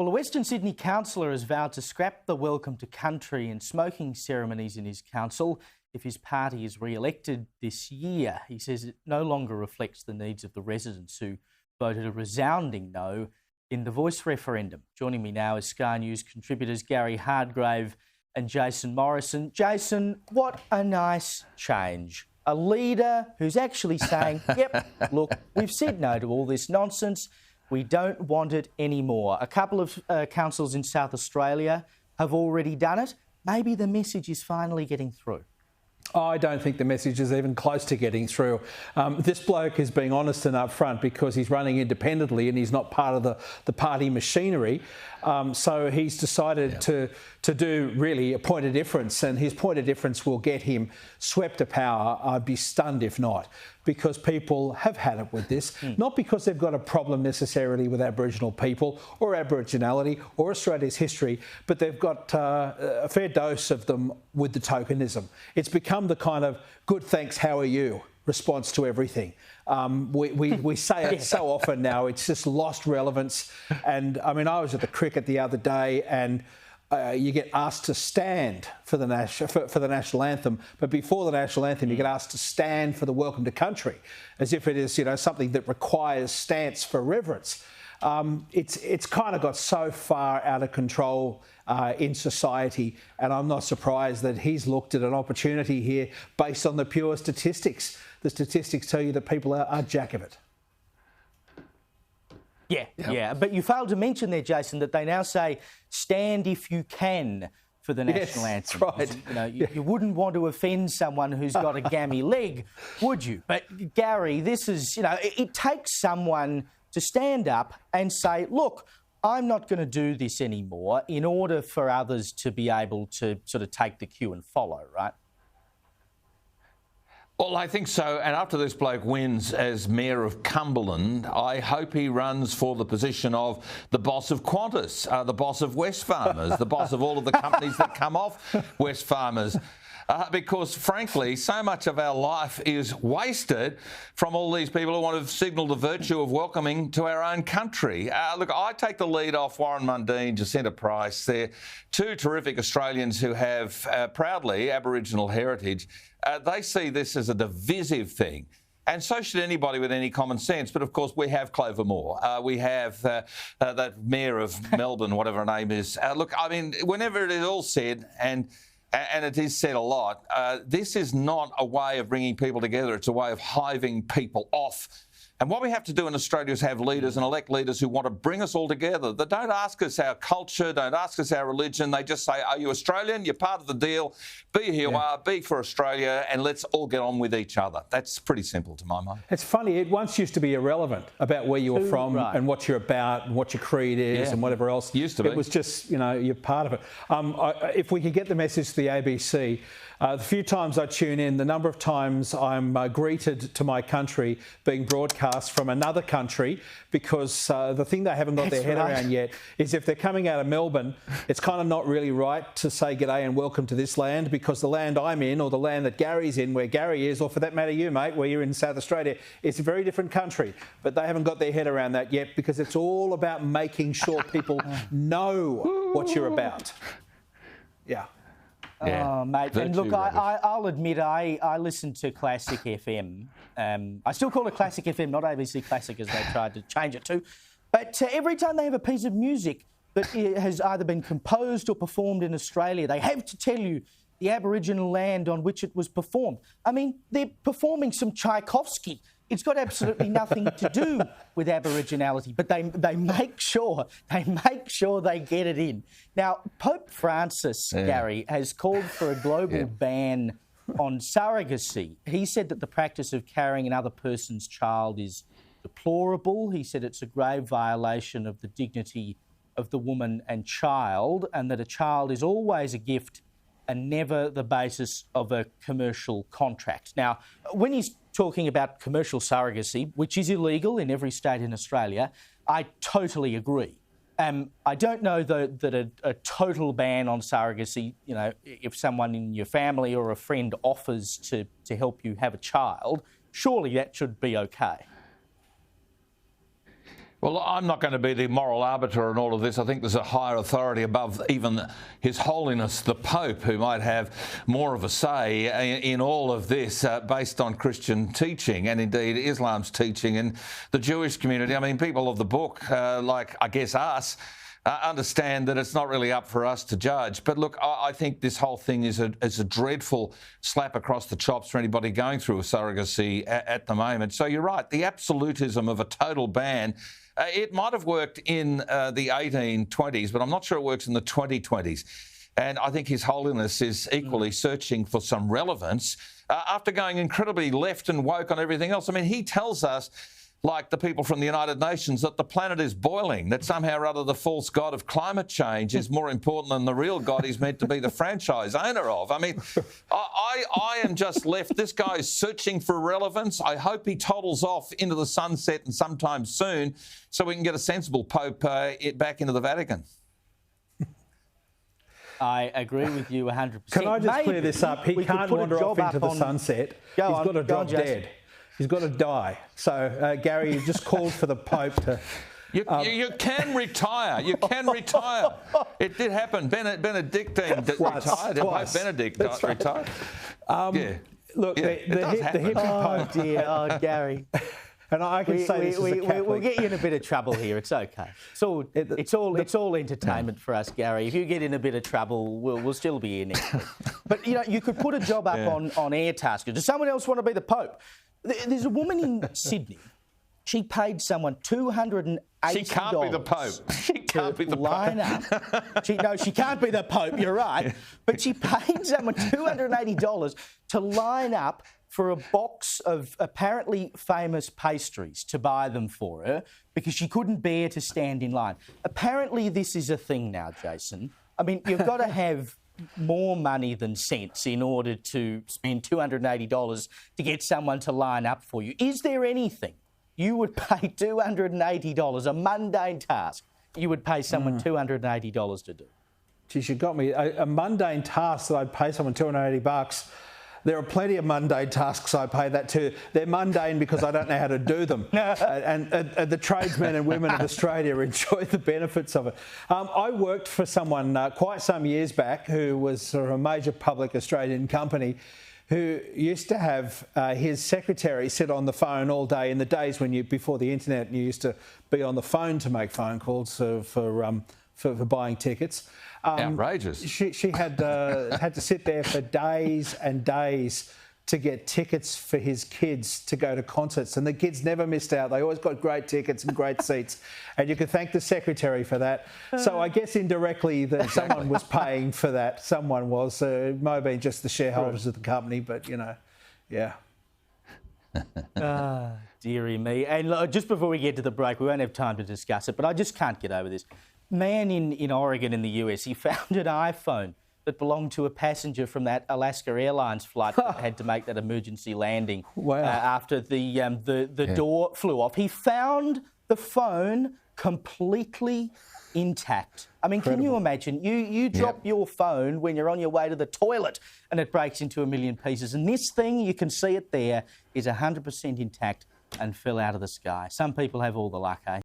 Well, a Western Sydney councillor has vowed to scrap the welcome to country and smoking ceremonies in his council if his party is re-elected this year. He says it no longer reflects the needs of the residents who voted a resounding no in the Voice referendum. Joining me now is Sky News contributors Gary Hardgrave and Jason Morrison. Jason, what a nice change. A leader who's actually saying, yep, look, we've said no to all this nonsense. We don't want it anymore. A couple of councils in South Australia have already done it. Maybe the message is finally getting through. I don't think the message is even close to getting through. This bloke is being honest and upfront because he's running independently and he's not part of the party machinery. So he's decided to do really a point of difference, and his point of difference will get him swept to power. I'd be stunned if not, because people have had it with this, not because they've got a problem necessarily with Aboriginal people or Aboriginality or Australia's history, but they've got a fair dose of them with the tokenism. It's become the kind of good thanks, how are you response to everything. We say it so often now, it's just lost relevance. And I mean, I was at the cricket the other day and you get asked to stand for the national anthem, but before the national anthem, you get asked to stand for the welcome to country, as if it is, you know, something that requires stance for reverence. It's kind of got so far out of control in society, and I'm not surprised that he's looked at an opportunity here based on the pure statistics. The statistics tell you that people are jack of it. Yeah. But you failed to mention there, Jason, that they now say, stand if you can for the national anthem. That's right. You know, you wouldn't want to offend someone who's got a gammy leg, would you? But Gary, this is, you know, it takes someone to stand up and say, look, I'm not going to do this anymore, in order for others to be able to sort of take the cue and follow, right? Well, I think so. And after this bloke wins as Mayor of Cumberland, I hope he runs for the position of the boss of Qantas, the boss of Wesfarmers, the boss of all of the companies that come off Wesfarmers. Because, frankly, so much of our life is wasted from all these people who want to signal the virtue of welcoming to our own country. Look, I take the lead off Warren Mundine, Jacinta Price. They're two terrific Australians who have proudly Aboriginal heritage. They see this as a divisive thing. And so should anybody with any common sense. But, of course, we have Clover Moore. We have that Mayor of Melbourne, whatever her name is. Look, I mean, whenever it is all said, and it is said a lot, this is not a way of bringing people together. It's a way of hiving people off. And what we have to do in Australia is have leaders and elect leaders who want to bring us all together. They don't ask us our culture, don't ask us our religion. They just say, are you Australian? You're part of the deal. Be who you are, be for Australia, and let's all get on with each other. That's pretty simple to my mind. It's funny, it once used to be irrelevant about where you were from and what you're about and what your creed is and whatever else. Used to be. It was just, you know, you're part of it. If we could get the message to the ABC, the few times I tune in, the number of times I'm greeted to my country being broadcast from another country, because the thing they haven't got their head around yet is if they're coming out of Melbourne, it's kind of not really right to say g'day and welcome to this land, because the land I'm in, or the land that Gary's in, where Gary is, or for that matter you, mate, where you're in South Australia, it's a very different country. But they haven't got their head around that yet, because it's all about making sure people know what you're about. Yeah. Oh, mate. And look, I'll admit, I listen to Classic FM. I still call it Classic FM, not ABC Classic, as they tried to change it to. But every time they have a piece of music that has either been composed or performed in Australia, they have to tell you the Aboriginal land on which it was performed. I mean, they're performing some Tchaikovsky. It's got absolutely nothing to do with Aboriginality, but they make sure they get it in. Now, Pope Francis, Gary, has called for a global ban on surrogacy. He said that the practice of carrying another person's child is deplorable. He said it's a grave violation of the dignity of the woman and child, and that a child is always a gift and never the basis of a commercial contract. Now, when he's talking about commercial surrogacy, which is illegal in every state in Australia, I totally agree. I don't know that a total ban on surrogacy, you know, if someone in your family or a friend offers to help you have a child, surely that should be okay. Well, I'm not going to be the moral arbiter in all of this. I think there's a higher authority above even His Holiness the Pope, who might have more of a say in all of this based on Christian teaching and indeed Islam's teaching and the Jewish community. I mean, people of the book, like I guess us, understand that it's not really up for us to judge. But look, I think this whole thing is a dreadful slap across the chops for anybody going through a surrogacy at the moment. So you're right, the absolutism of a total ban, it might have worked in the 1820s, but I'm not sure it works in the 2020s. And I think His Holiness is equally searching for some relevance after going incredibly left and woke on everything else. I mean, he tells us, like the people from the United Nations, that the planet is boiling, that somehow or other the false god of climate change is more important than the real god he's meant to be the franchise owner of. I mean, I am just left. This guy is searching for relevance. I hope he toddles off into the sunset and sometime soon so we can get a sensible Pope back into the Vatican. I agree with you 100%. Can I just clear this up? He can't wander off into the sunset. He's got to drop dead. He's got to die. So, Gary, you just called for the Pope to... You can retire. You can retire. It did happen. Benedictine retired. Pope Benedict retired. Look, the hippie Pope... Oh, dear. Oh, Gary. And I can say this as a Catholic. We'll get you in a bit of trouble here. It's okay. It's all entertainment for us, Gary. If you get in a bit of trouble, we'll still be here next week. But, you know, you could put a job up on Airtasker. Does someone else want to be the Pope? There's a woman in Sydney. She paid someone $280. She can't be the Pope. She can't be the Pope. She can't be the Pope. You're right. But she paid someone $280 to line up for a box of apparently famous pastries to buy them for her because she couldn't bear to stand in line. Apparently, this is a thing now, Jason. I mean, you've got to have more money than sense in order to spend $280 to get someone to line up for you. Is there anything you would pay $280, a mundane task, you would pay someone $280 to do? Geez, you got me. A mundane task that I'd pay someone $280. There are plenty of mundane tasks I pay that too. They're mundane because I don't know how to do them. and the tradesmen and women of Australia enjoy the benefits of it. I worked for someone quite some years back who was sort of a major public Australian company who used to have his secretary sit on the phone all day in the days when before the internet, you used to be on the phone to make phone calls for buying tickets. Outrageous. She had to sit there for days and days to get tickets for his kids to go to concerts. And the kids never missed out. They always got great tickets and great seats. And you could thank the secretary for that. So I guess indirectly that someone was paying for that. Someone was. It might have been just the shareholders of the company, but, you know, yeah. Dearie me. And look, just before we get to the break, we won't have time to discuss it, but I just can't get over this. Man in Oregon in the US, he found an iPhone that belonged to a passenger from that Alaska Airlines flight that had to make that emergency landing after the door flew off. He found the phone completely intact. I mean, Can you imagine? You drop your phone when you're on your way to the toilet and it breaks into a million pieces. And this thing, you can see it there, is 100% intact and fell out of the sky. Some people have all the luck, eh?